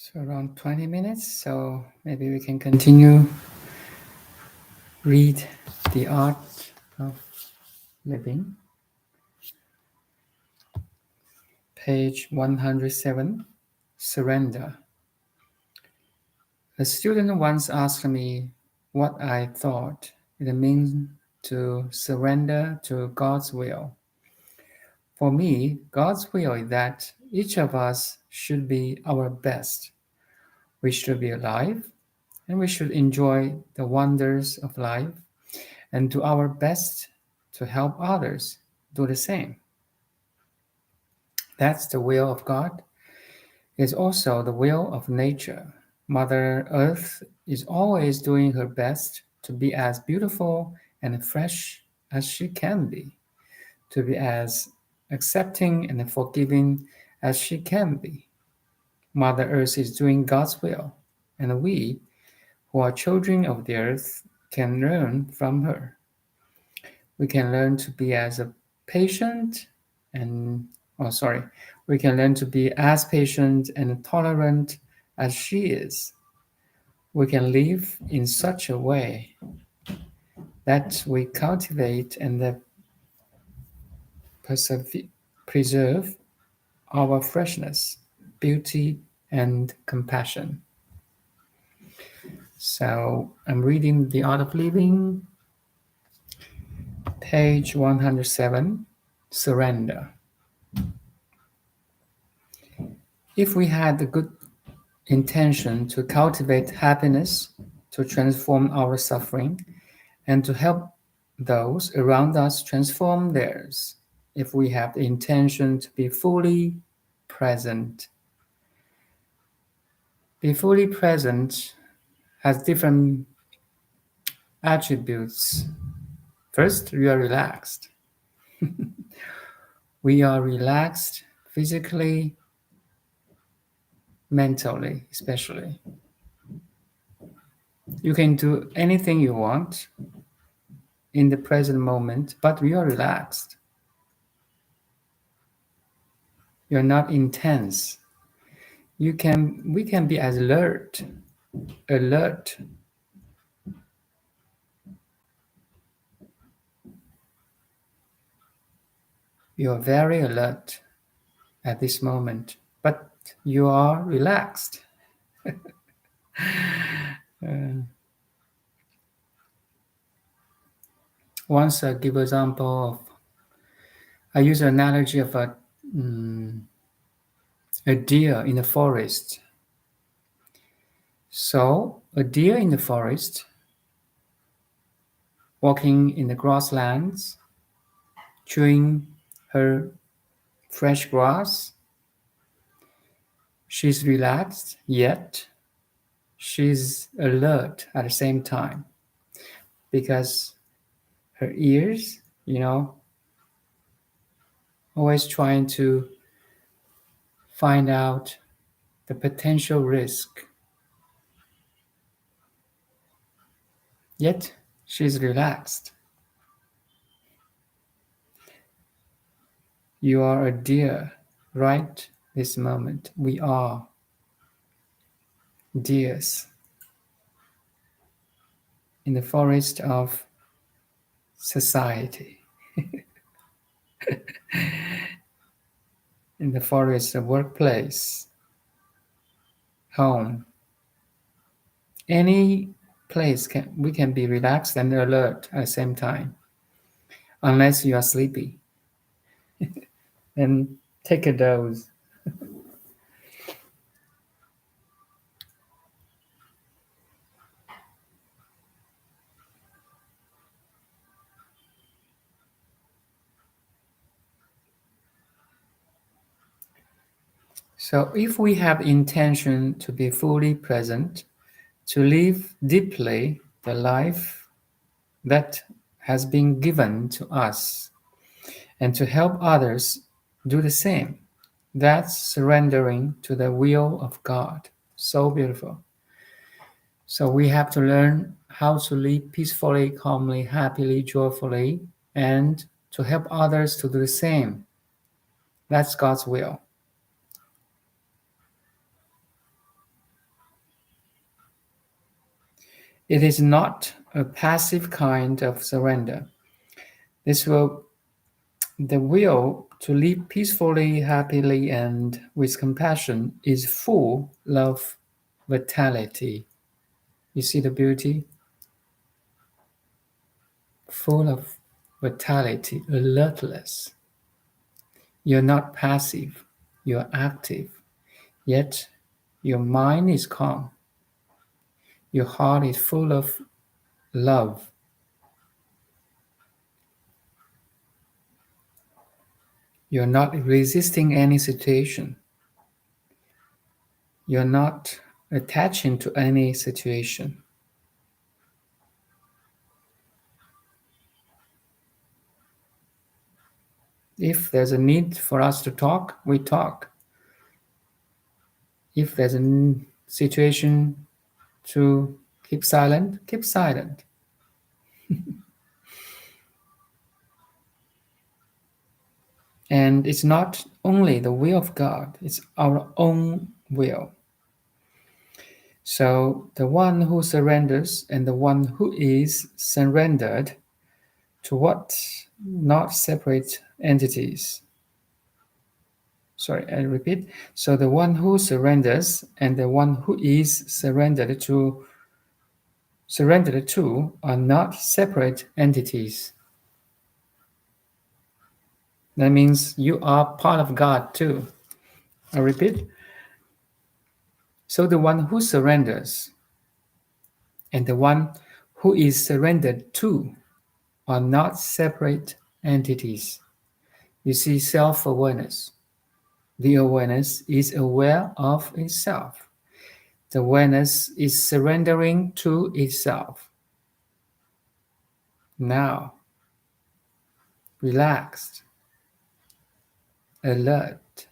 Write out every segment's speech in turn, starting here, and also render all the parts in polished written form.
So around 20 minutes, so maybe we can continue read The Art of Living, page 107, Surrender. A student once asked me what I thought it meant to surrender to God's will. For me, God's will is that each of us should be our best. We should be alive and we should enjoy the wonders of life and do our best to help others do the same. That's the will of God. It's also the will of nature. Mother Earth is always doing her best to be as beautiful and fresh as she can be, to be as accepting and forgiving as she can be. Mother Earth is doing God's will, and we, who are children of the earth, can learn from her. We can learn to be as a patient and oh sorry, we can learn to be as patient and tolerant as she is. We can live in such a way that we cultivate and preserve our freshness, beauty, and compassion. So I'm reading The Art of Living, page 107, Surrender. If we had the good intention to cultivate happiness, to transform our suffering, and to help those around us transform theirs, if we have the intention to be fully present. Be fully present has different attributes. First, we are relaxed. We are relaxed physically, mentally, especially. You can do anything you want in the present moment, but we are relaxed. You're not intense. We can be as alert. You are very alert at this moment, but you are relaxed. Once I give example of, I use an analogy of a deer in the forest. So a deer in the forest, walking in the grasslands, chewing her fresh grass. She's relaxed, yet she's alert at the same time because her ears, always trying to find out the potential risk. Yet she's relaxed. You are a deer right this moment. We are deers in the forest of society, in the forest of workplace, home. Any place we can be relaxed and alert at the same time, unless you are sleepy. Then take a dose. So if we have intention to be fully present, to live deeply the life that has been given to us, and to help others do the same, that's surrendering to the will of God. So beautiful. So we have to learn how to live peacefully, calmly, happily, joyfully, and to help others to do the same. That's God's will. It is not a passive kind of surrender. This will the will to live peacefully, happily, and with compassion is full of vitality. You see the beauty? Full of vitality, alertness. You're not passive, you're active, yet your mind is calm. Your heart is full of love. You're not resisting any situation. You're not attaching to any situation. If there's a need for us to talk, we talk. If there's a situation to keep silent, keep silent. And it's not only the will of God, it's our own will. So the one who surrenders and the one who is surrendered to what? Not separate entities. Sorry, I repeat. So the one who surrenders and the one who is surrendered to are not separate entities. That means you are part of God too. I repeat. So the one who surrenders and the one who is surrendered to are not separate entities. You see, self awareness. The awareness is aware of itself. The awareness is surrendering to itself. Now, relaxed, alert,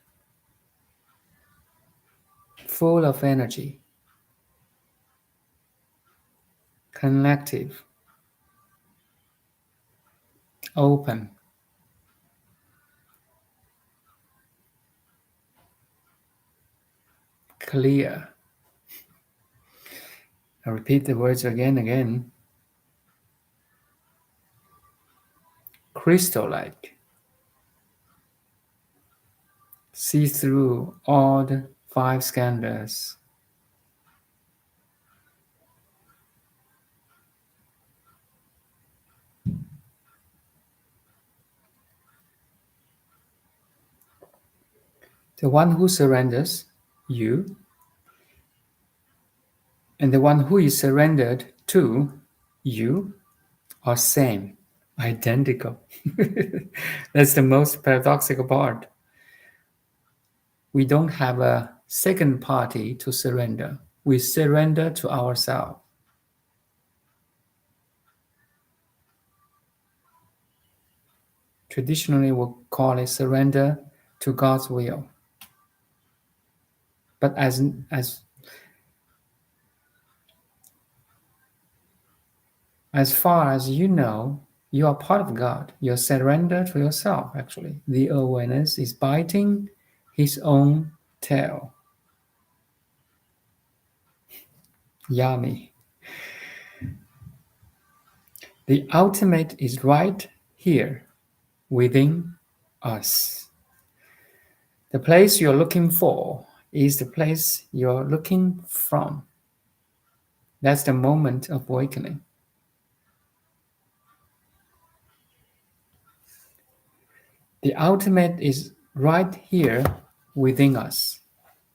full of energy, connective, open, clear. I repeat the words again. Crystal-like. See through all the 5 skandhas. The one who surrenders, you, and the one who is surrendered to, you, are same, identical. That's the most paradoxical part. We don't have a second party to surrender. We surrender to ourselves. Traditionally, we'll call it surrender to God's will. But as far as you know, you are part of God. You're surrendered to yourself, actually. The awareness is biting his own tail. Yummy. The ultimate is right here, within us. The place you're looking for is the place you're looking from. That's the moment of awakening. The ultimate is right here within us.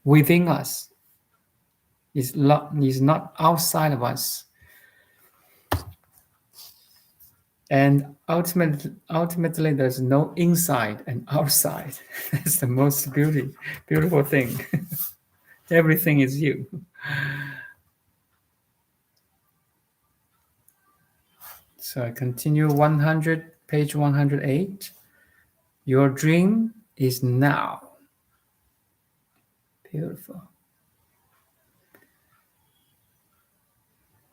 Within us is not outside of us. And ultimately, there's no inside and outside. That's the most beautiful thing. Everything is you. So I continue 100, page 108. Your dream is now. Beautiful.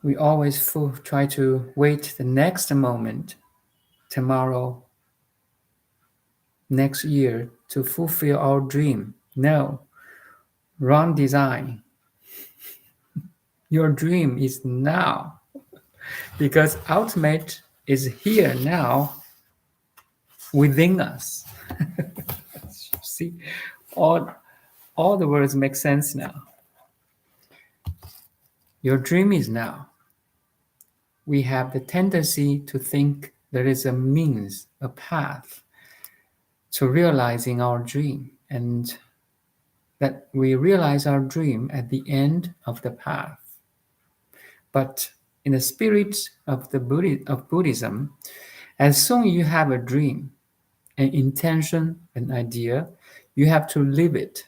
We always try to wait the next moment, tomorrow, next year to fulfill our dream. No, wrong design. Your dream is now. because ultimate is here now within us. See, all, all the words make sense now. Your dream is now. We have the tendency to think there is a means, a path to realizing our dream, and that we realize our dream at the end of the path. But in the spirit of of Buddhism, as soon as you have a dream, an intention, an idea, you have to live it.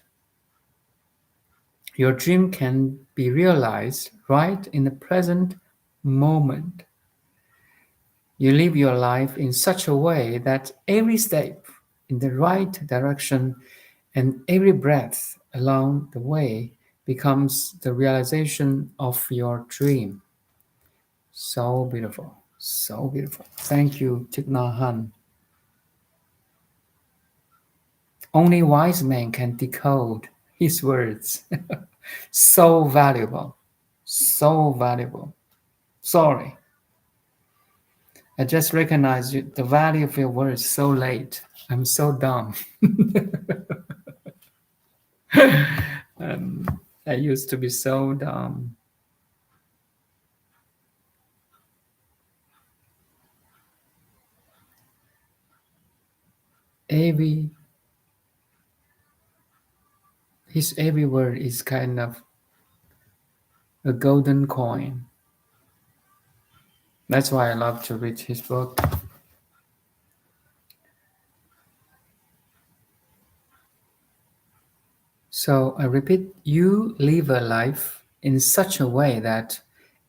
Your dream can be realized right in the present moment. You live your life in such a way that every step in the right direction and every breath along the way becomes the realization of your dream. So beautiful, so beautiful. Thank you, Thich Nhat Hanh. Only wise men can decode his words. So valuable, so valuable. Sorry, I just recognized the value of your words so late. I'm so dumb. um, I used to be so dumb. Every his every word is kind of a golden coin. That's why I love to read his book. So I repeat, you live a life in such a way that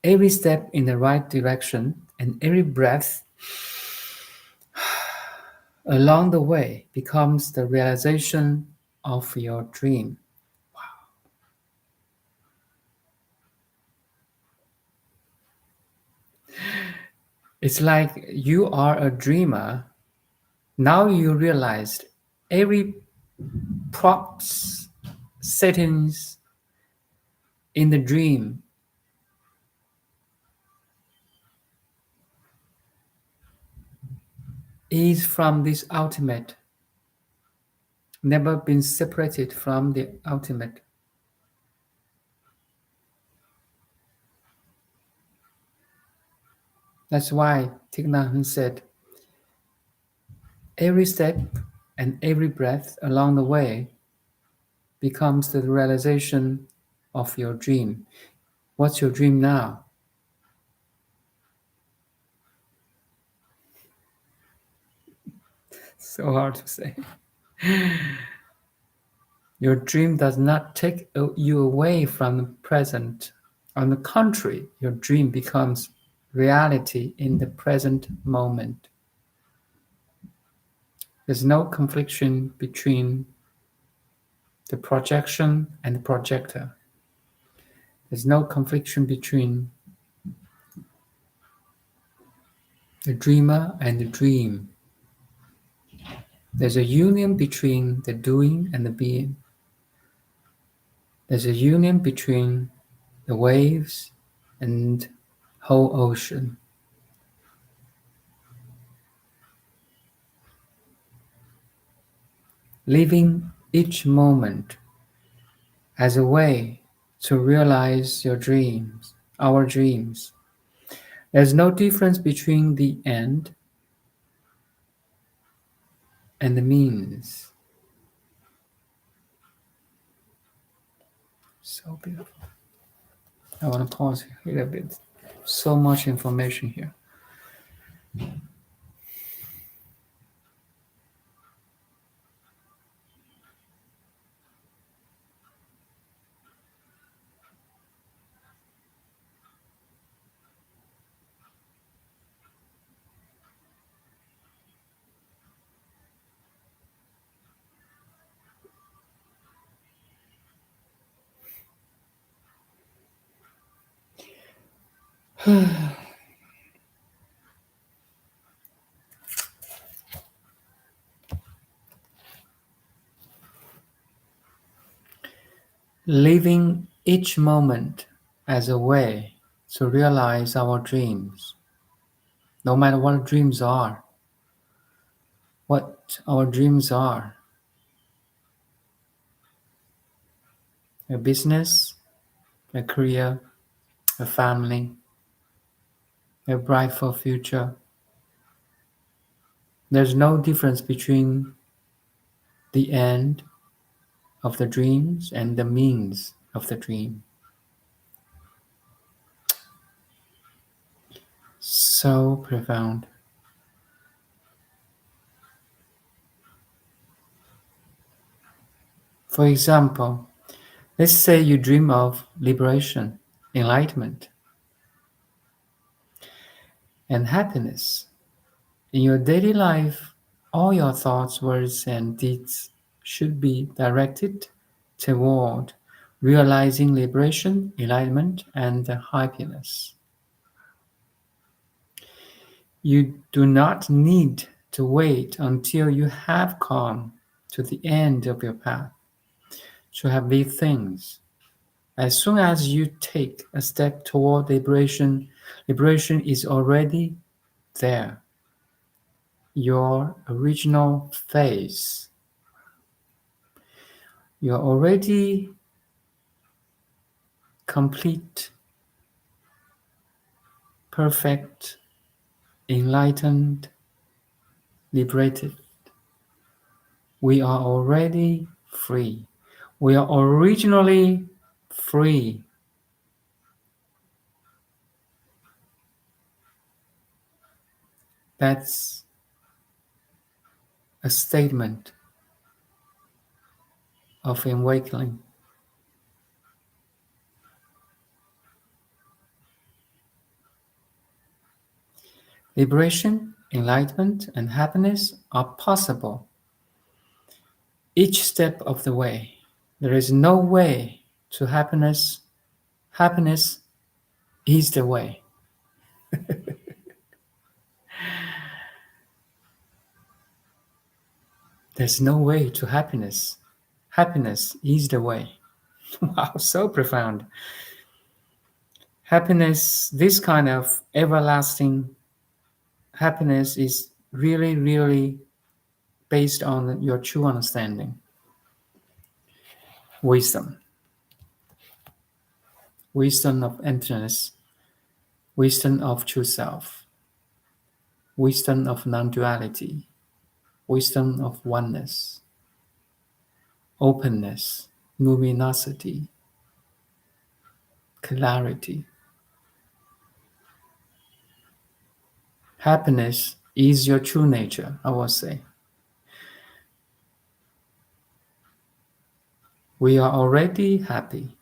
every step in the right direction and every breath along the way becomes the realization of your dream. It's like you are a dreamer. Now you realized every props, settings in the dream is from this ultimate, never been separated from the ultimate. That's why Thich Nhat Hanh said, every step and every breath along the way becomes the realization of your dream. What's your dream now? So hard to say. Your dream does not take you away from the present. On the contrary, your dream becomes reality in the present moment. There's no confliction between the projection and the projector. There's no confliction between the dreamer and the dream. There's a union between the doing and the being. There's a union between the waves and whole ocean. Living each moment as a way to realize your dreams, our dreams. There's no difference between the end and the means. So beautiful. I want to pause here a bit. So much information here. Living each moment as a way to realize our dreams, no matter what dreams are, what our dreams are, a business, a career, a family, a brighter future. There's no difference between the end of the dreams and the means of the dream. So profound. For example, let's say you dream of liberation, enlightenment, and happiness. In your daily life, all your thoughts, words, and deeds should be directed toward realizing liberation, enlightenment, and happiness. You do not need to wait until you have come to the end of your path to have these things. As soon as you take a step toward liberation, liberation is already there. Your original face. You're already complete, perfect, enlightened, liberated. We are already free. We are originally free. That's a statement of awakening. Liberation, enlightenment, and happiness are possible each step of the way. There is no way to happiness. Happiness is the way. There's no way to happiness. Happiness is the way. Wow, so profound. Happiness, this kind of everlasting happiness is really, really based on your true understanding. Wisdom. Wisdom of emptiness. Wisdom of true self. Wisdom of non-duality. Wisdom of oneness. Openness. Luminosity. Clarity. Happiness is your true nature, I will say. We are already happy.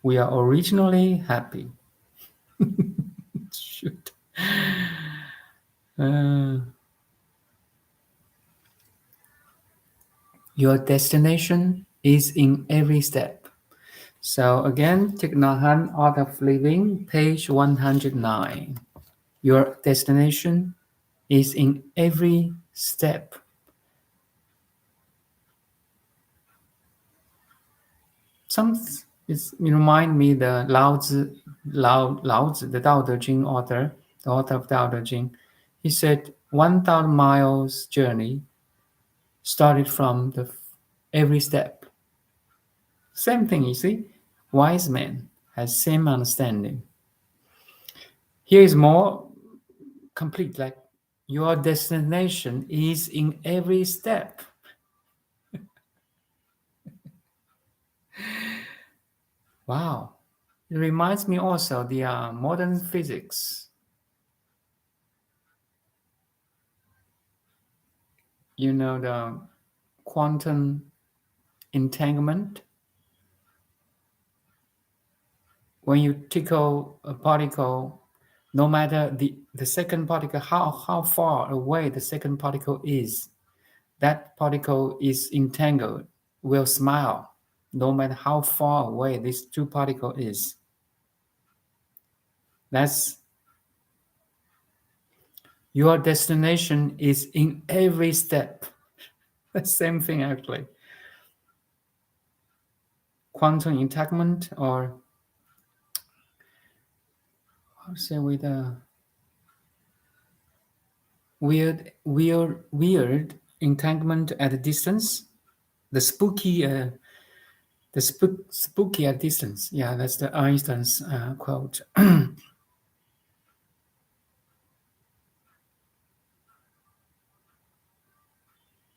We are originally happy. Shoot. Uh, your destination is in every step. So again, Thich Nhat Hanh, Art of Living, page 109. Your destination is in every step. Some it remind me the Lao Tzu, the Tao Te Ching author, the author of Tao Te Ching. He said 1,000 miles journey started from the every step. Same thing, you see. Wise man has same understanding. Here is more complete, like your destination is in every step. Wow. It reminds me also the modern physics. You know, the quantum entanglement. When you tickle a particle, no matter the second particle, how far away the second particle is, that particle is entangled, will smile, no matter how far away this two particle is. That's your destination is in every step. The same thing actually. Quantum entanglement or how to say, with a weird entanglement at a distance. The spooky, spooky at distance. Yeah, that's the Einstein's quote.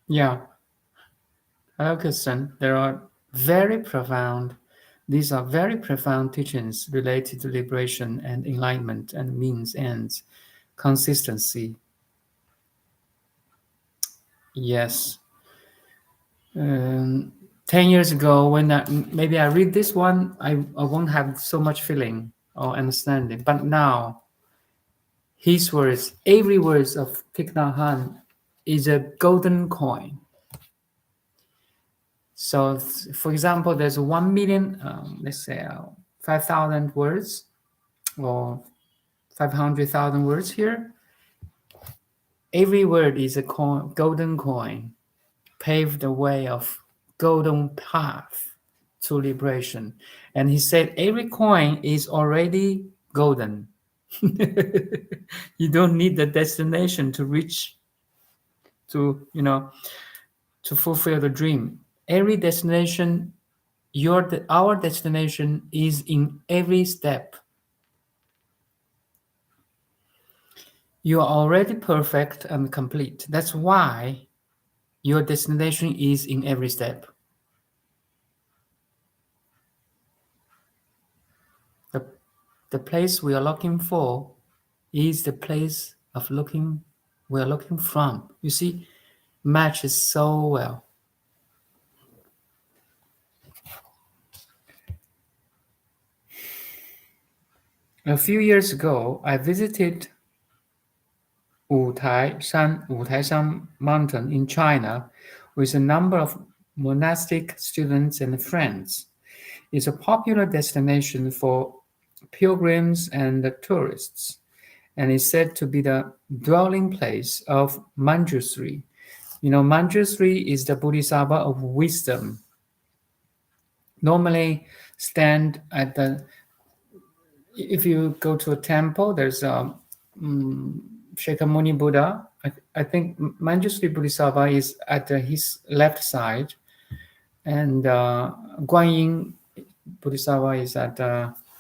Yeah, Hello, there are very profound. These are very profound teachings related to liberation and enlightenment and means ends consistency. Yes. 10 years ago, when maybe I read this one, I won't have so much feeling or understanding. But now, his words, every words of Thich Nhat Hanh is a golden coin. So, for example, there's 1 million, let's say 5,000 words or 500,000 words here. Every word is a golden coin, paved the way of golden path to liberation. And he said every coin is already golden. You don't need the destination to reach to, to fulfill the dream. Every destination, our destination is in every step. You are already perfect and complete. That's why your destination is in every step. The, the place we are looking for is the place of looking we are looking from. You see, matches so well. A few years ago, I visited Wutaishan Mountain in China with a number of monastic students and friends. It's a popular destination for pilgrims and tourists, and is said to be the dwelling place of Manjushri. Manjushri is the Bodhisattva of wisdom. Normally, stand at the if you go to a temple, there's a Shakyamuni Buddha. I think Manjushri Bodhisattva is at his left side, and Guanyin Bodhisattva is at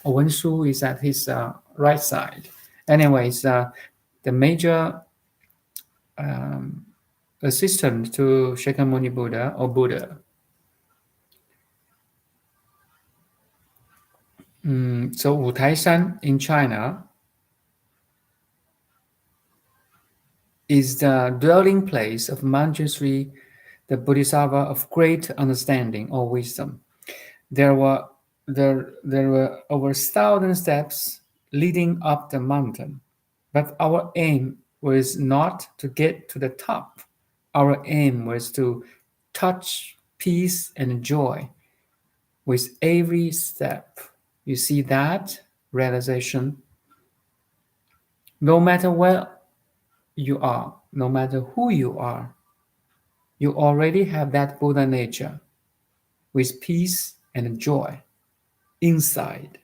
Wenshu is at his right side. Anyways, the major assistant to Shakyamuni Buddha or Buddha. So Wutaishan in China is the dwelling place of Manjushri, the Bodhisattva of great understanding or wisdom. There were over 1,000 steps leading up the mountain, but our aim was not to get to the top. Our aim was to touch peace and joy with every step. You see that realization? No matter where you are, no matter who you are, you already have that Buddha nature with peace and joy inside,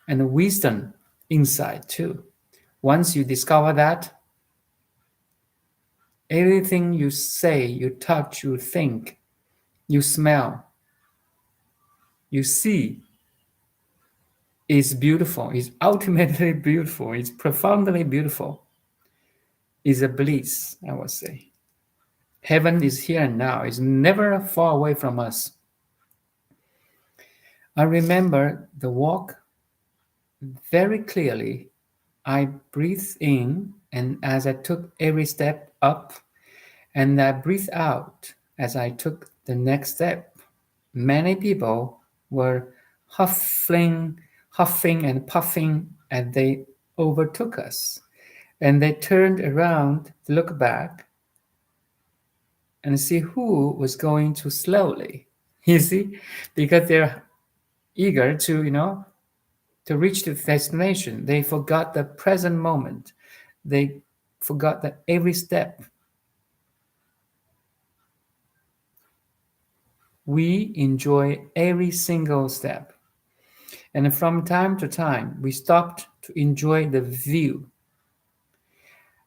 and wisdom inside too. Once you discover that, everything you say, you touch, you think, you smell, you see is beautiful, is ultimately beautiful, is profoundly beautiful, is a bliss, I would say. Heaven is here and now, it's never far away from us. I remember the walk very clearly. I breathed in, and as I took every step up, and I breathed out as I took the next step. Many people were huffing and puffing, and they overtook us. And they turned around to look back and see who was going too slowly. You see, because they're eager to reach the destination. They forgot the present moment. They forgot that every step we enjoy every single step. And from time to time, we stopped to enjoy the view.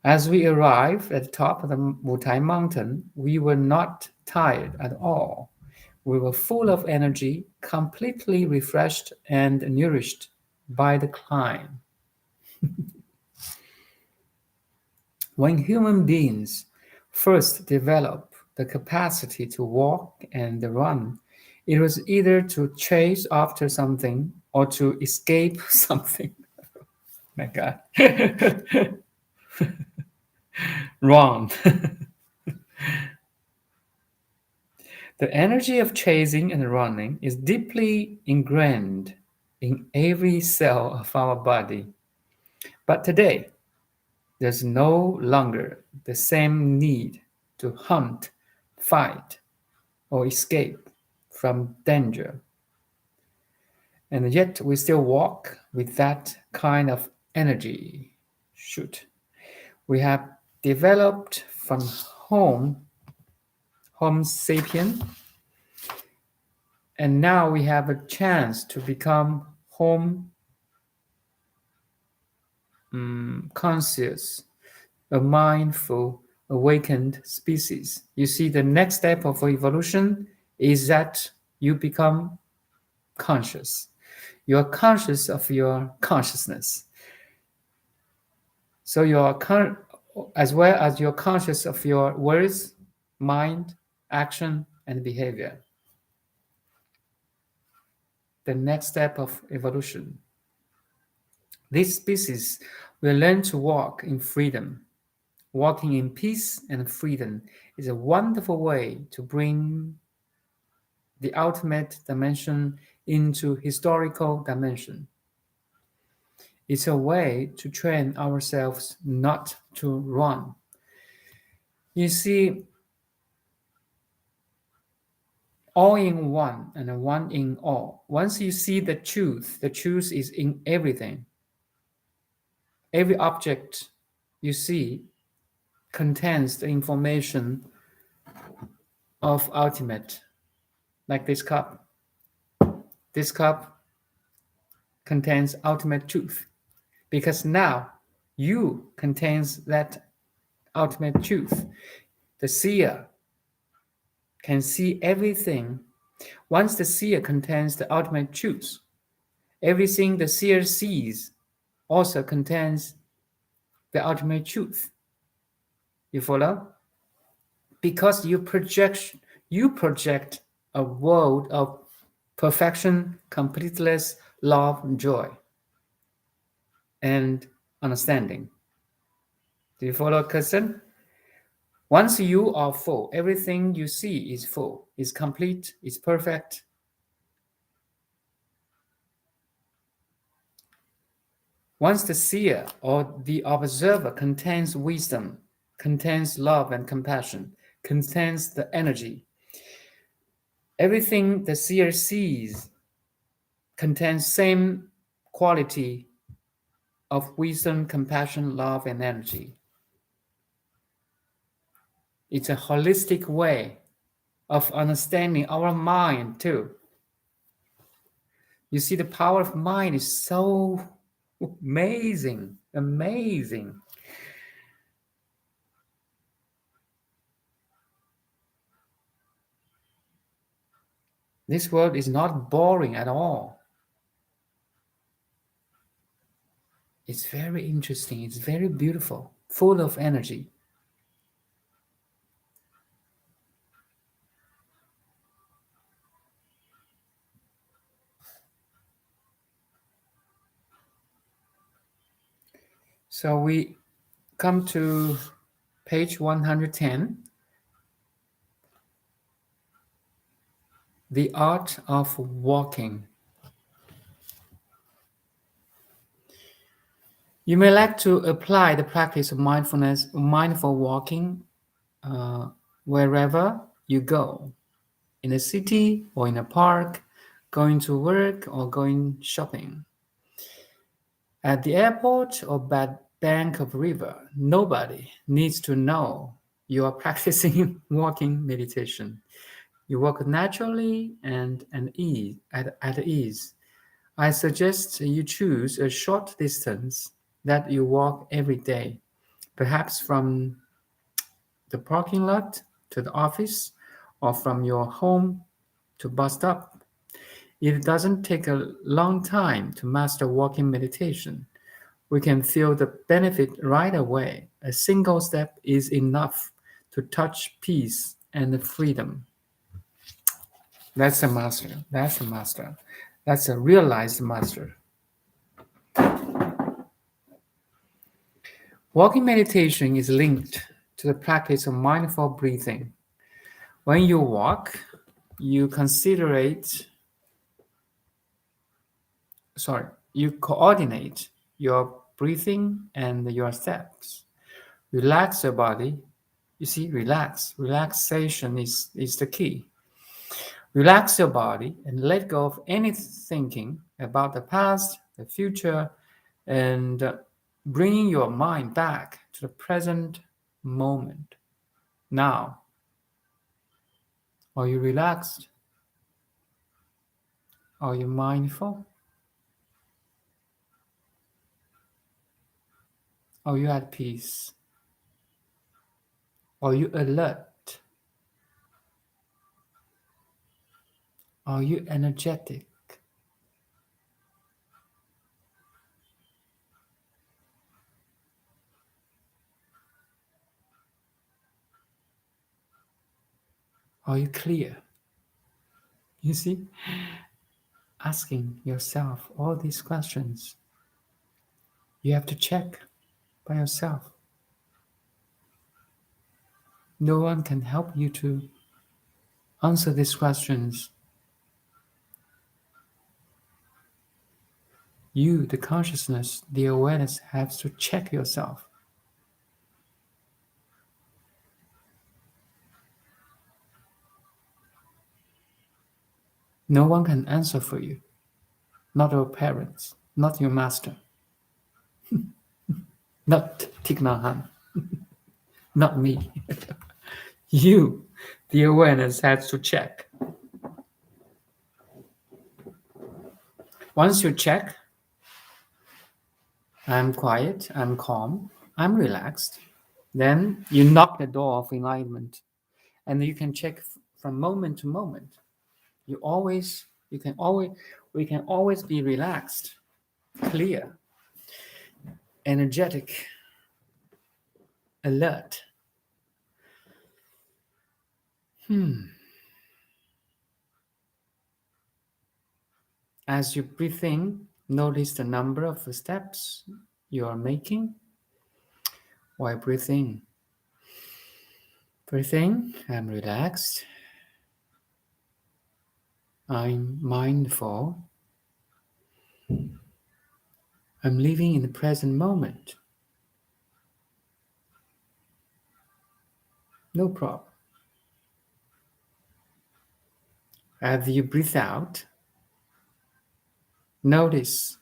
As we arrived at the top of the Wutai mountain, we were not tired at all. We were full of energy, completely refreshed and nourished by the climb. When human beings first develop the capacity to walk and run, it was either to chase after something or to escape something. My God. Wrong. The energy of chasing and running is deeply ingrained in every cell of our body. But today, there's no longer the same need to hunt, fight, or escape from danger. And yet we still walk with that kind of energy. Shoot. We have developed from Homo sapien, and now we have a chance to become Homo conscious, a mindful, awakened species. You see, the next step of evolution is that you become conscious. You are conscious of your consciousness. So you are as well as you're conscious of your words, mind, action, and behavior. The next step of evolution. This species will learn to walk in freedom. Walking in peace and freedom is a wonderful way to bring the ultimate dimension into historical dimension. It's a way to train ourselves not to run. You see, all in one and one in all. Once you see the truth is in everything. Every object you see contains the information of ultimate, like this cup. This cup contains ultimate truth because now you contains that ultimate truth. The seer can see everything. Once the seer contains the ultimate truth, everything the seer sees also contains the ultimate truth. You follow? Because you project a world of perfection, completeness, love, joy, and understanding. Do you follow, cousin? Once you are full, everything you see is full, is complete, is perfect. Once the seer or the observer contains wisdom, contains love and compassion, contains the energy, everything the seer sees contains same quality of wisdom, compassion, love, and energy. It's a holistic way of understanding our mind too. You see, the power of mind is so amazing. This world is not boring at all. It's very interesting. It's very beautiful, full of energy. So we come to page 110. The art of walking. You may like to apply the practice of mindful walking wherever you go, in a city or in a park, going to work or going shopping. At the airport or bank of river, nobody needs to know you are practicing walking meditation. You walk naturally and at ease. I suggest you choose a short distance that you walk every day, perhaps from the parking lot to the office or from your home to bus stop. It doesn't take a long time to master walking meditation. We can feel the benefit right away. A single step is enough to touch peace and freedom. That's a master. That's a master. That's a realized master. Walking meditation is linked to the practice of mindful breathing. When you walk, you you coordinate your breathing and your steps. Relax your body. You see, relaxation is the key. Relax your body and let go of any thinking about the past, the future, and bringing your mind back to the present moment. Now, are you relaxed? Are you mindful? Are you at peace? Are you alert? Are you energetic? Are you clear? You see, asking yourself all these questions, you have to check by yourself. No one can help you to answer these questions. You, the consciousness, the awareness, has to check yourself. No one can answer for you. Not your parents, not your master, not Thich Nhat Hanh, not me. You, the awareness, has to check. Once you check, I'm quiet, I'm calm, I'm relaxed, then you knock the door of enlightenment, and you can check from moment to moment. We can always be relaxed, clear, energetic, alert. As you breathe in, notice the number of steps you are making while breathing. Breathe in, I'm relaxed. I'm mindful. I'm living in the present moment. No problem. As you breathe out, notice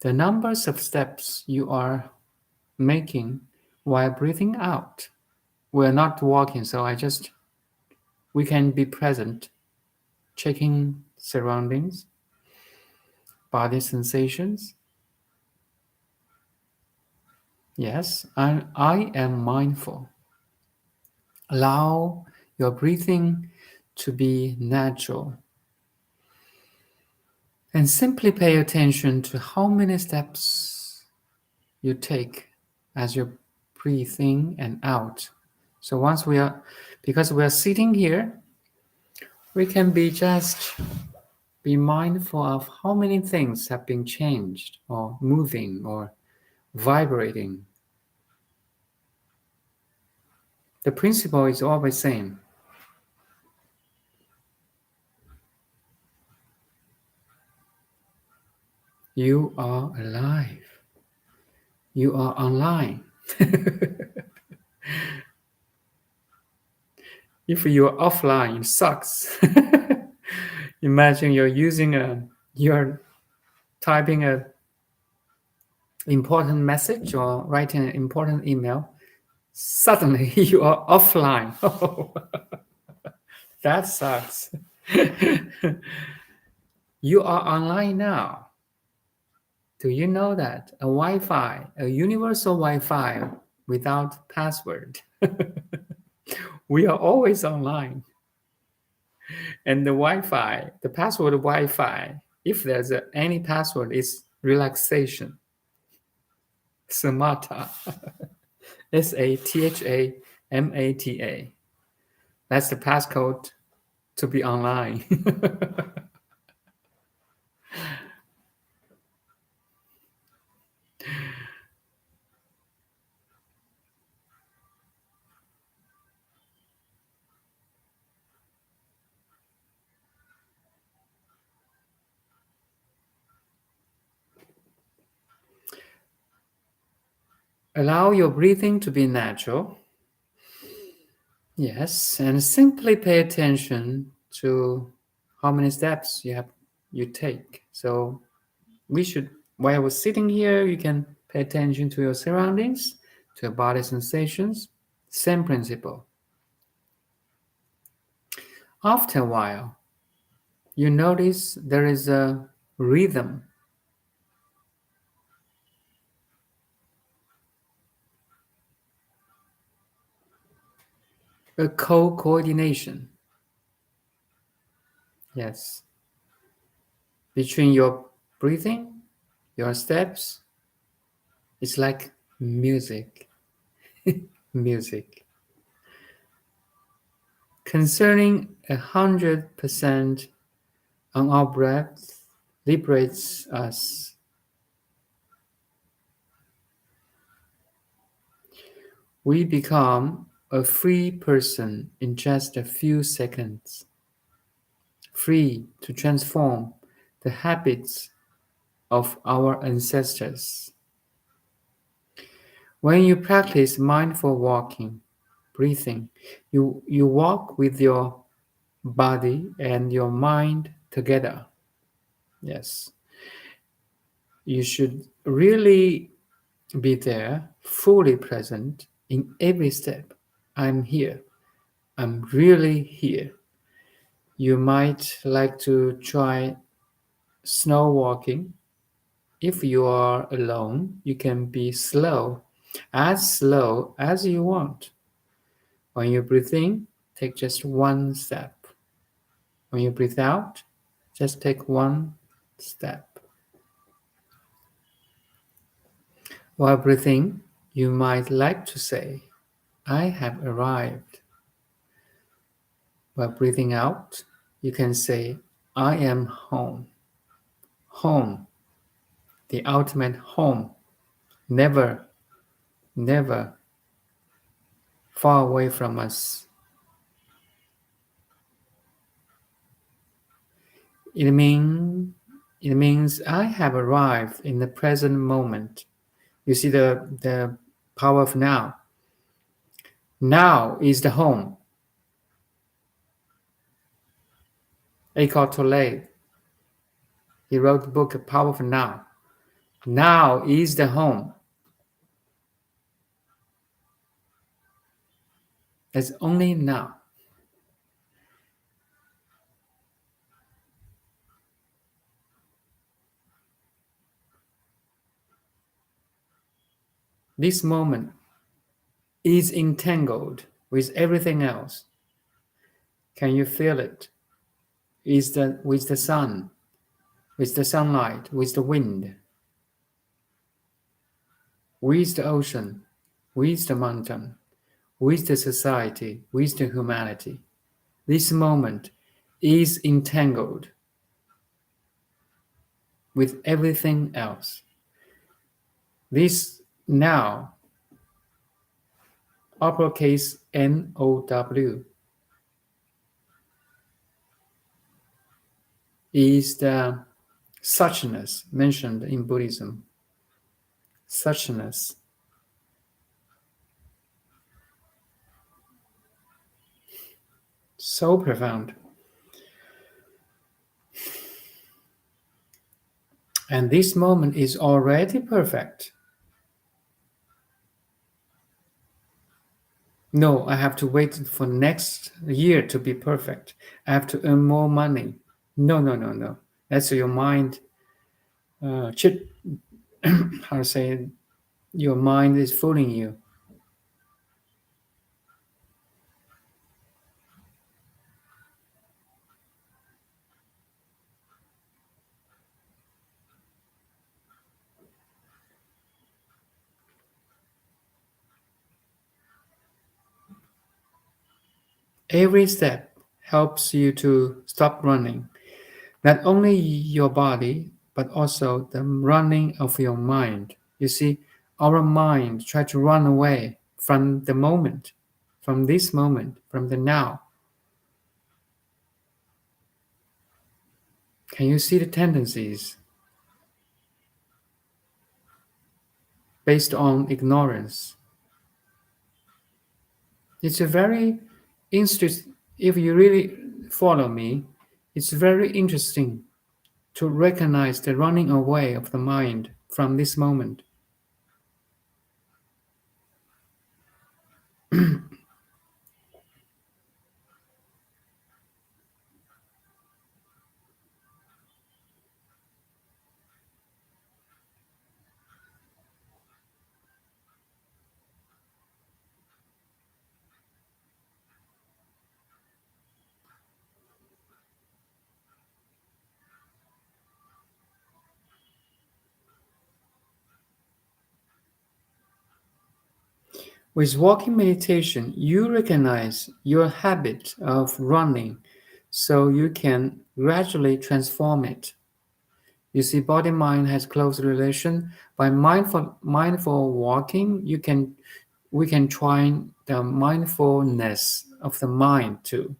the numbers of steps you are making while breathing out. We're not walking, so we can be present, checking surroundings, body sensations. Yes, I am mindful. Allow your breathing to be natural. And simply pay attention to how many steps you take as you breathe in and out. So because we are sitting here, we can be mindful of how many things have been changed or moving or vibrating. The principle is always the same. You are alive. You are online. If you're offline, it sucks. Imagine you're typing an important message or writing an important email. Suddenly you are offline. That sucks. You are online now. Do you know that a Wi-Fi, a universal Wi-Fi without password, we are always online. And the Wi-Fi, the password Wi-Fi, if there's any password, is relaxation. Samatha. Sathamata. That's the passcode to be online. Allow your breathing to be natural. Yes, and simply pay attention to how many steps you take. So we should, while we're sitting here, you can pay attention to your surroundings, to your body sensations. Same principle. After a while, you notice there is a rhythm, a co-coordination. Yes, between your breathing, your steps. It's like music. Music. Concerning 100% on our breath liberates us. We become a free person in just a few seconds, free to transform the habits of our ancestors. When you practice mindful walking, breathing, you walk with your body and your mind together. Yes. You should really be there, fully present in every step. I'm here. I'm really here. You might like to try snow walking. If you are alone, you can be slow as you want. When you breathe in, take just one step. When you breathe out, just take one step. While breathing, you might like to say, I have arrived. While breathing out, you can say, I am home. Home, the ultimate home, never, never far away from us. It, mean, it means I have arrived in the present moment. You see the power of now. Now is the home. Eckhart Tolle, he wrote the book Power of Now. Now is the home. It's only now. This moment is entangled with everything else. Can you feel it? Is that with the sun, with the sunlight, with the wind, with the ocean, with the mountain, with the society, with the humanity? This moment is entangled with everything else. This now, uppercase NOW, is the suchness mentioned in Buddhism. Suchness. So profound. And this moment is already perfect. No, I have to wait for next year to be perfect. I have to earn more money. No. That's your mind how to say, your mind is fooling you. Every step helps you to stop running, not only your body, but also the running of your mind. You see, our mind try to run away from the moment, from this moment, from the now. Can you see the tendencies based on ignorance? It's a very interesting, if you really follow me, it's very interesting to recognize the running away of the mind from this moment. With walking meditation, you recognize your habit of running so you can gradually transform it. You see, body mind has close relation. By mindful walking, we can try the mindfulness of the mind too.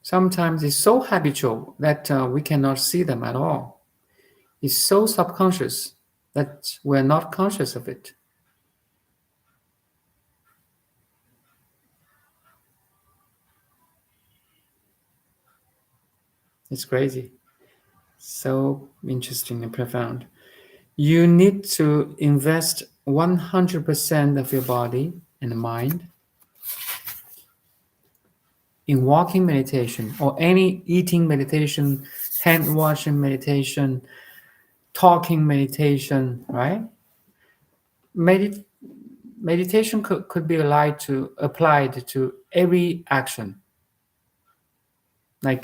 Sometimes it's so habitual that we cannot see them at all. It's so subconscious that we're not conscious of it. It's crazy. So interesting and profound. You need to invest 100% of your body and mind in walking meditation or any eating meditation, hand washing meditation, talking meditation, right? Medit- Meditation could be applied to every action, like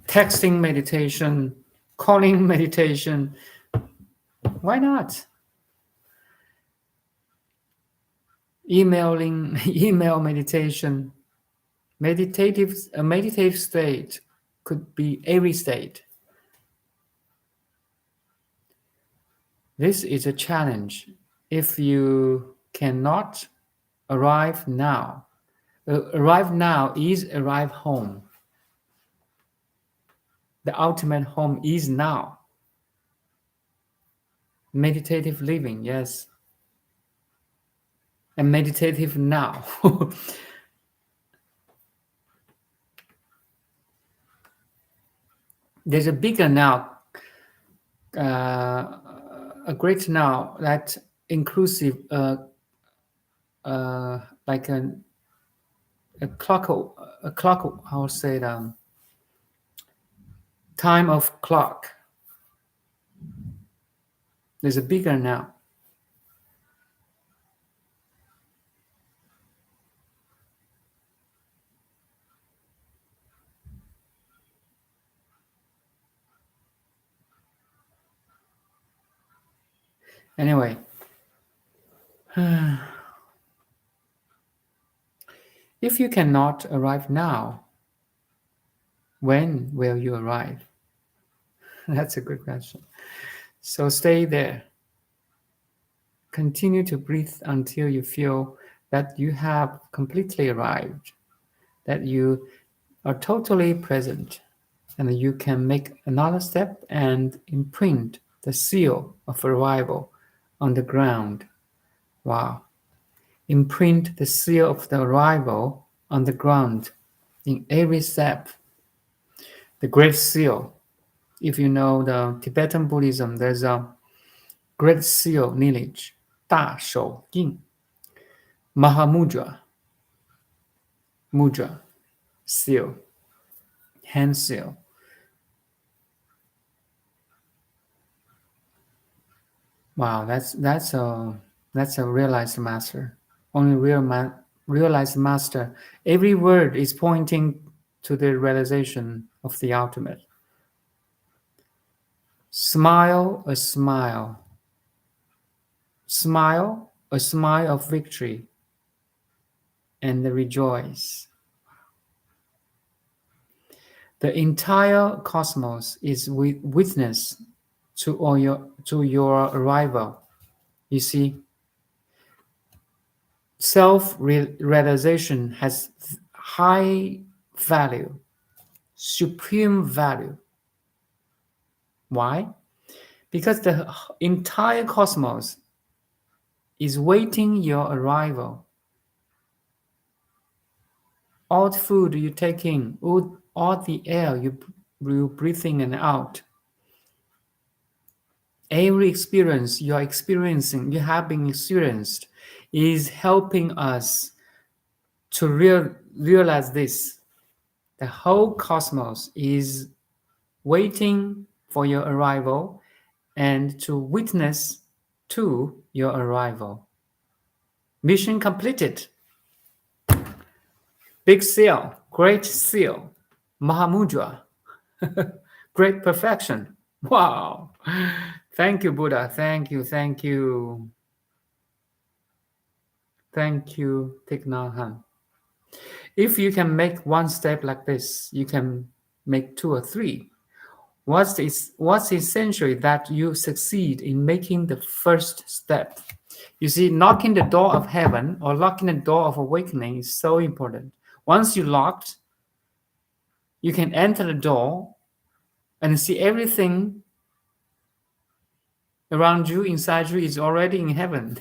texting meditation, calling meditation. Why not? Emailing, email meditation. A meditative state could be every state. This is a challenge. If you cannot arrive now, arrive now is arrive home. The ultimate home is now. Meditative living, yes. And meditative now. There's a bigger now, a great now that inclusive, like a clock, a clock. How would say it? Time of clock. There's a bigger now. Anyway, if you cannot arrive now, when will you arrive? That's a good question. So stay there. Continue to breathe until you feel that you have completely arrived, that you are totally present, and you can make another step and imprint the seal of arrival on the ground. Wow. Imprint the seal of the arrival on the ground in every step. The Great Seal. If you know the Tibetan Buddhism, there's a Great Seal lineage, 大手印, Mahamudra, mudra, seal, hand seal. Wow, that's a realized master. Only realized master. Every word is pointing to the realization of the ultimate. Smile, a smile. Smile, a smile of victory, and rejoice. The entire cosmos is witness to your arrival. You see, self-realization has high value, supreme value. Why? Because the entire cosmos is waiting your arrival. All the food you take in, all the air you breathe in and out, every experience you're experiencing, you have been experienced, is helping us to realize this. The whole cosmos is waiting for your arrival and to witness to your arrival. Mission completed. Big seal, great seal, Mahamudra, great perfection. Wow. Thank you, Buddha. Thank you, thank you. Thank you, Thich Nhat Hanh. If you can make one step like this, you can make two or three. What's essential is that you succeed in making the first step. You see, knocking the door of heaven or locking the door of awakening is so important. Once you locked, you can enter the door and see everything around you, inside you, is already in heaven.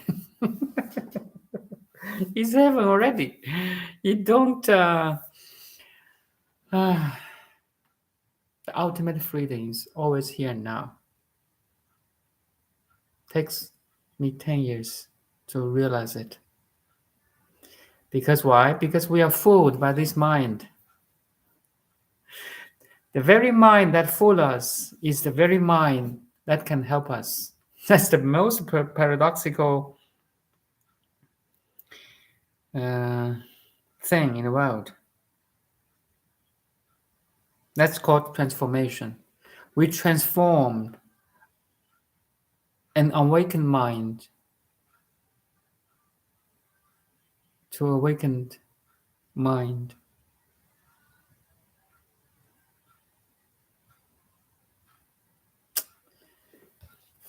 It's heaven already. You don't. The ultimate freedom is always here now. Takes me 10 years to realize it. Because why? Because we are fooled by this mind. The very mind that fools us is the very mind that can help us. That's the most paradoxical thing in the world. That's called transformation. We transformed an awakened mind to awakened mind.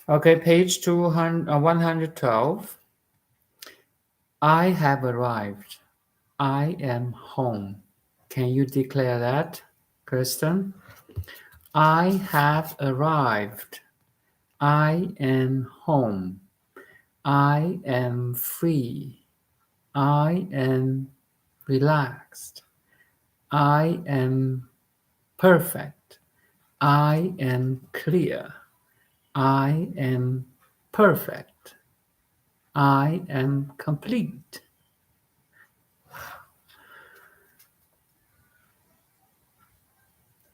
Okay, page 112. I have arrived. I am home. Can you declare that, Kirsten? I have arrived. I am home. I am free. I am relaxed. I am perfect. I am clear. I am perfect. I am complete.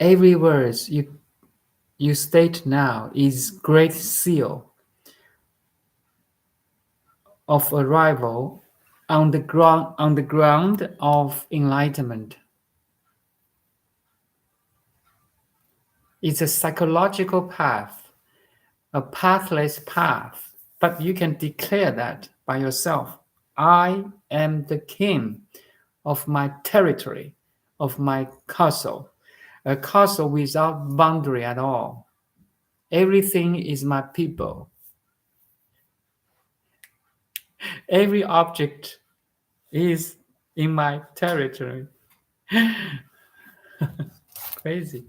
Every word you state now is great seal of arrival on the ground of enlightenment. It's a psychological path, a pathless path, but you can declare that by yourself. I am the king of my territory, of my castle, a castle without boundary at all. Everything is my people. Every object is in my territory. Crazy.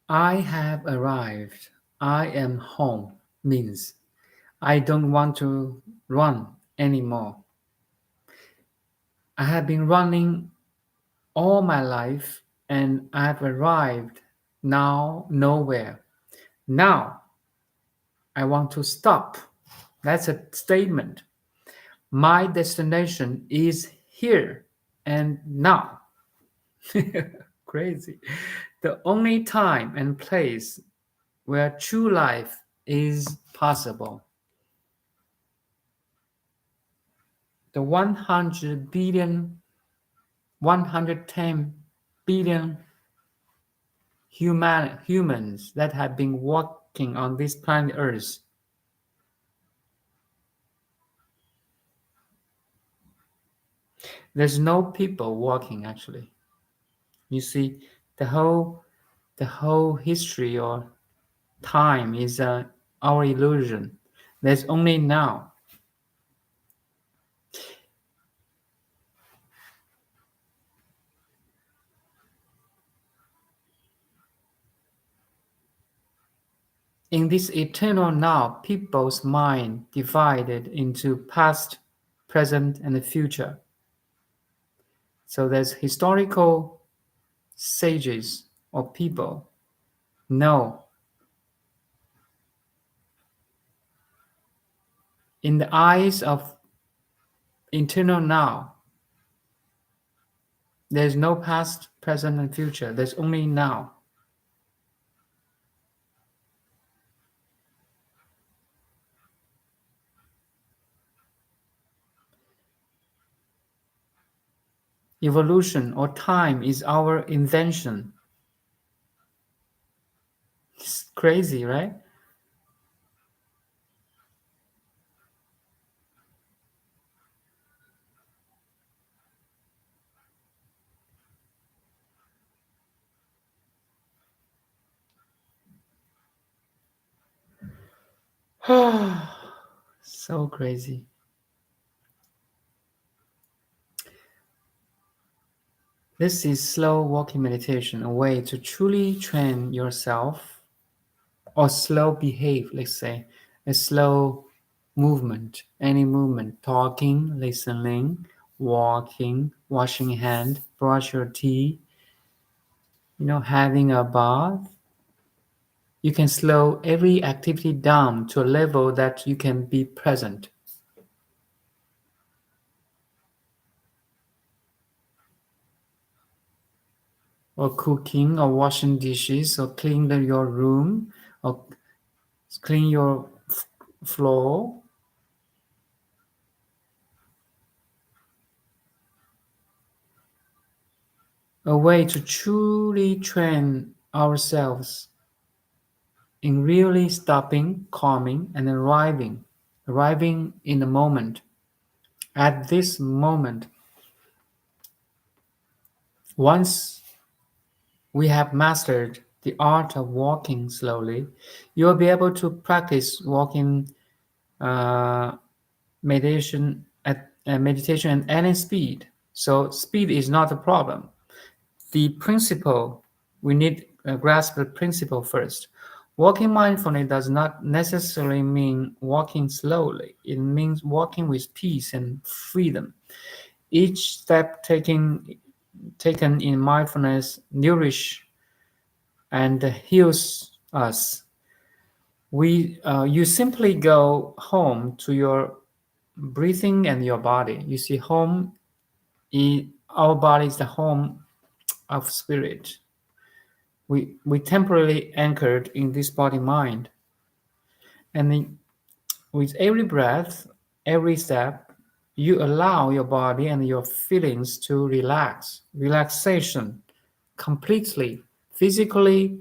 I have arrived. I am home means I don't want to run anymore. I have been running all my life and I've arrived now nowhere. Now I want to stop. That's a statement. My destination is here and now. Crazy. The only time and place where true life is possible. The 100 billion, 110 billion humans that have been walking on this planet Earth, there's no people walking actually. You see, the whole history or time is our illusion. There's only now. In this eternal now, people's mind divided into past, present, and the future. So there's historical sages or people know in the eyes of eternal now, there's no past, present, and future. There's only now. Evolution or time is our invention. It's crazy, right? So crazy. This is slow walking meditation, a way to truly train yourself or slow behave, let's say, a slow movement, any movement, talking, listening, walking, washing hand, brush your teeth, having a bath. You can slow every activity down to a level that you can be present. Or cooking, or washing dishes, or clean your room, or clean your floor. A way to truly train ourselves in really stopping, calming, and arriving in the moment. At this moment, once we have mastered the art of walking slowly, you will be able to practice walking uh, meditation at any speed. So speed is not a problem. The principle, we need to grasp the principle first. Walking mindfully does not necessarily mean walking slowly. It means walking with peace and freedom. Each step taken in mindfulness nourish and heals us. You simply go home to your breathing and your body. You see, our body is the home of spirit. We temporarily anchored in this body mind, and with every breath, every step, you allow your body and your feelings to relaxation completely, physically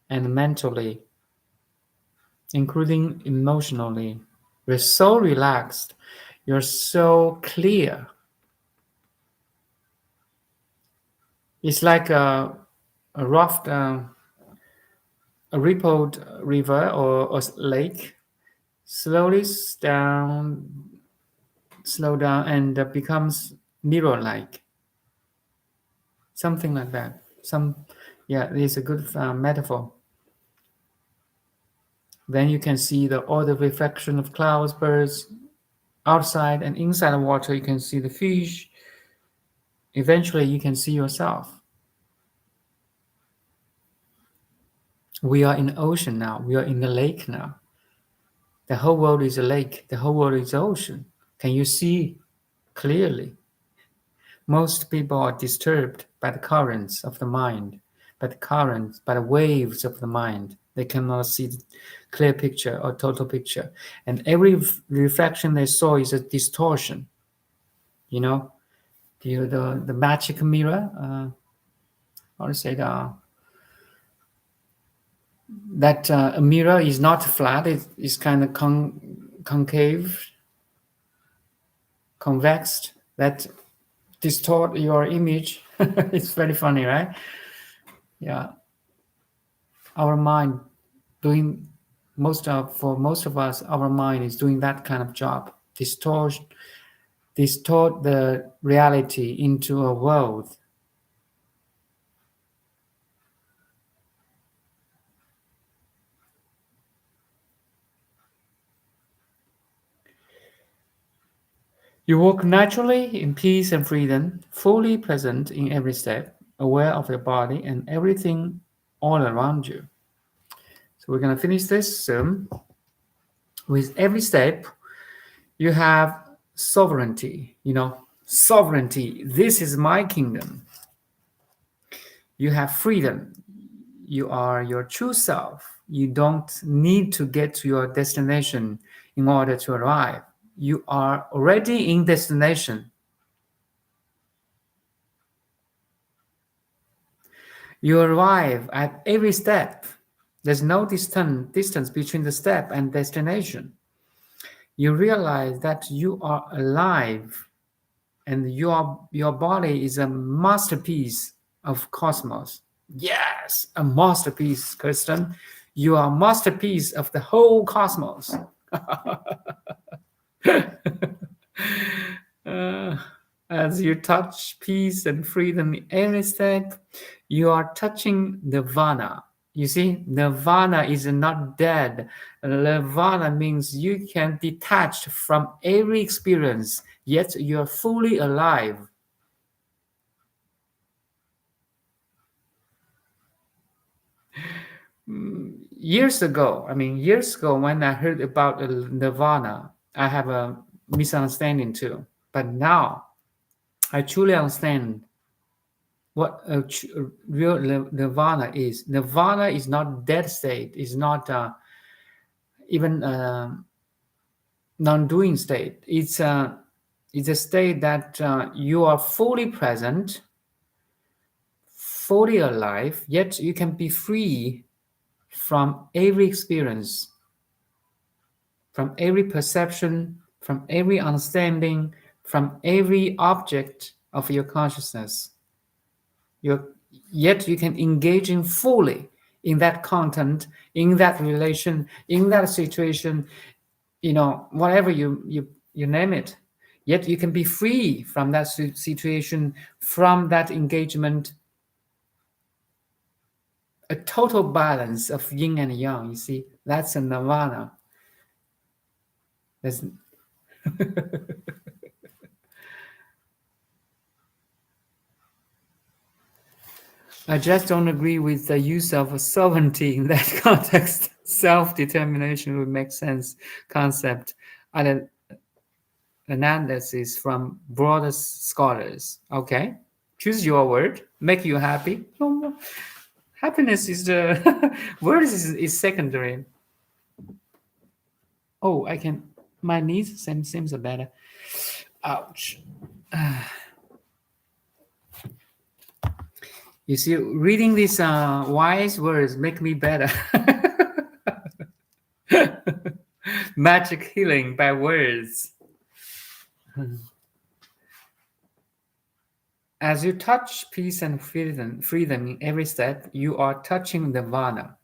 and mentally, including emotionally. You're so relaxed, you're so clear. It's like a rough a rippled river or a lake slowly slow down and becomes mirror-like, something like that. Yeah, it's a good metaphor. Then you can see all the reflection of clouds, birds, outside and inside the water. You can see the fish. Eventually, you can see yourself. We are in the ocean now. We are in the lake now. The whole world is a lake. The whole world is ocean. Can you see clearly? Most people are disturbed by the currents of the mind, by the waves of the mind. They cannot see the clear picture or total picture. And every reflection they saw is a distortion. You know, the magic mirror, how to say that a mirror is not flat, it's kind of concave, convex, that distort your image. It's very funny, right? Yeah, our mind doing for most of us, our mind is doing that kind of job, distort the reality into a world. You walk naturally in peace and freedom, fully present in every step, aware of your body and everything all around you. So we're going to finish this soon. With every step, you have sovereignty. Sovereignty. This is my kingdom. You have freedom. You are your true self. You don't need to get to your destination in order to arrive. You are already in destination. You arrive at every step. There's no distance between the step and destination. You realize that you are alive and your body is a masterpiece of cosmos. Yes, a masterpiece, Kirsten. You are a masterpiece of the whole cosmos. Uh, as you touch peace and freedom in every step, you are touching nirvana. You see, nirvana is not dead. Nirvana means you can detach from every experience, yet you are fully alive. Years ago, when I heard about nirvana, I have a misunderstanding too. But now I truly understand what real nirvana is. Nirvana is not dead state. It's not even non-doing state. It's a state that you are fully present, fully alive, yet you can be free from every experience, from every perception, from every understanding, from every object of your consciousness. Yet you can engage in fully in that content, in that relation, in that situation, whatever you name it. Yet you can be free from that situation, from that engagement, a total balance of yin and yang. You see, that's a nirvana. That's I just don't agree with the use of sovereignty in that context. Self-determination would make sense concept analysis from broader scholars. Okay, choose your word, make you happy. Happiness is the word is secondary. Oh, I can. My knees seems better. Ouch. You see, reading these wise words make me better. Magic healing by words. As you touch peace and freedom in every step, you are touching nirvana.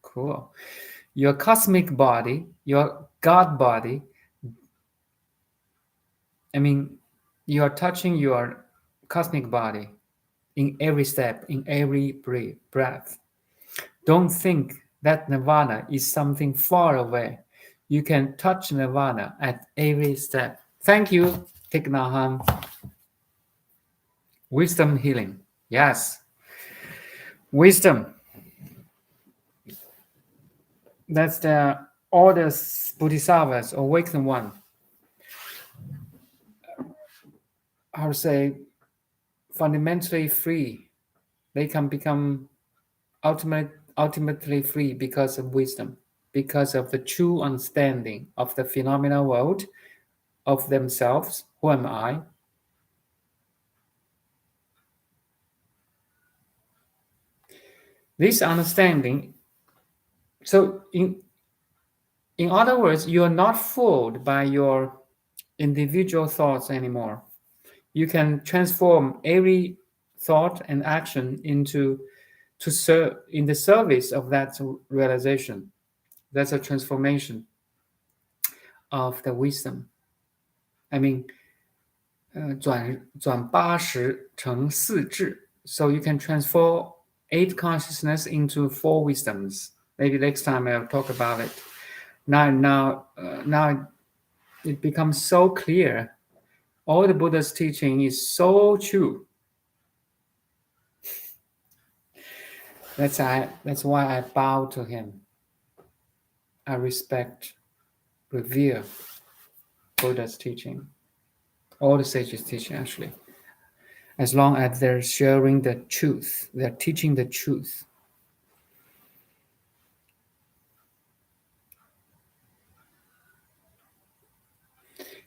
Cool. Your cosmic body, your God body. You are touching your cosmic body in every step, in every breath. Don't think that nirvana is something far away. You can touch nirvana at every step. Thank you, Thich Nhat Hanh. Wisdom healing. Yes. Wisdom. That's the all the bodhisattvas, awakened one. I would say fundamentally free. They can become ultimate ultimately free because of wisdom, because of the true understanding of the phenomenal world, of themselves. Who am I? This understanding, so in other words, you are not fooled by your individual thoughts anymore. You can transform every thought and action into to serve in the service of that realization. That's a transformation of the wisdom. I mean, 转80成4智. So you can transform 8 consciousness into 4 wisdoms. Maybe next time I'll talk about it. Now it becomes so clear. All the Buddha's teaching is so true. That's why I bow to him. I respect, revere Buddha's teaching. All the sages' teaching, actually. As long as they're sharing the truth, they're teaching the truth.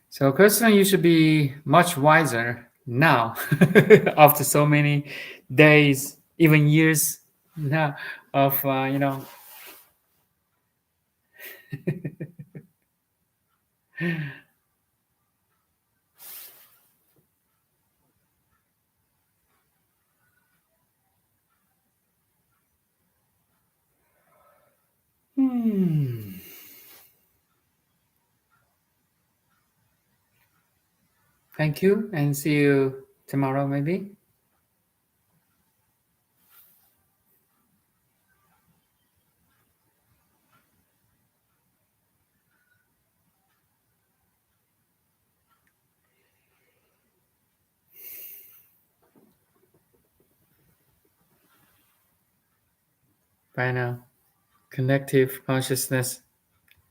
So, Kirsten, you should be much wiser now, after so many days, even years now of, Thank you, and see you tomorrow, maybe. Bye now. Connective consciousness,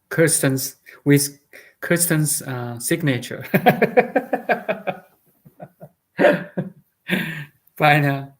Kirsten's with Kirsten's signature. Bye now.